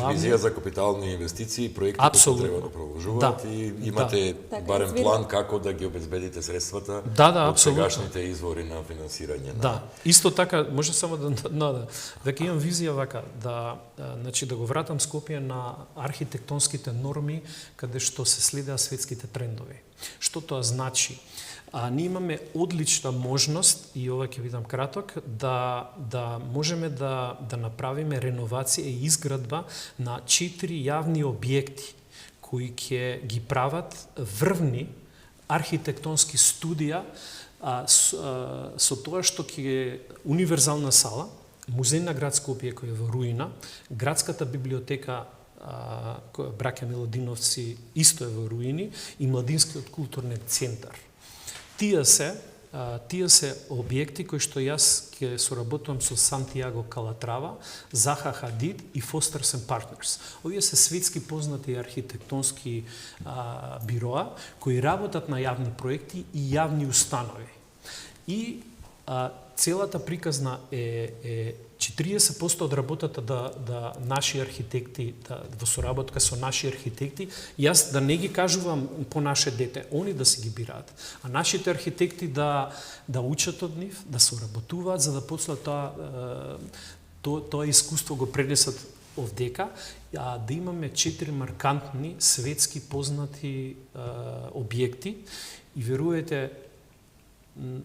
визија за капитални инвестиции, проекти кои треба да продолжуваат и имате барем план како да ги обезбедите средствата од сегашните извори на финансирање. Да, исто така, може само да веќе имам визија вака, значи да го вратам Скопје на архитектонските норми каде што се следеа светските трендови. Што тоа значи? Ние имаме одлична можност, и ова ќе видам краток, да можеме да направиме реновација и изградба на 4 јавни објекти кои ќе ги прават врвни архитектонски студија со тоа што ќе е универзална сала, музеј на град Скопје кој е во руина, градската библиотека браќа Милодиновци исто е во руини и младинскиот културен центар. Тие се објекти кои што јас ќе соработувам со Сантијаго Калатрава, Заха Хадид и Foster & Partners. Овие се светски познати архитектонски бироа кои работат на јавни проекти и јавни установи. И целата приказна е 40% од работата да наши архитекти, во соработка со наши архитекти, јас да не ги кажувам по наше дете, они да си ги бираат, а нашите архитекти да учат од нив, да соработуваат, за да после тоа искуство го пренесат овдека, да имаме 4 маркантни, светски познати објекти и верувате,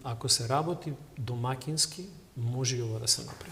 ако се работи домакински, може и ова да се направи.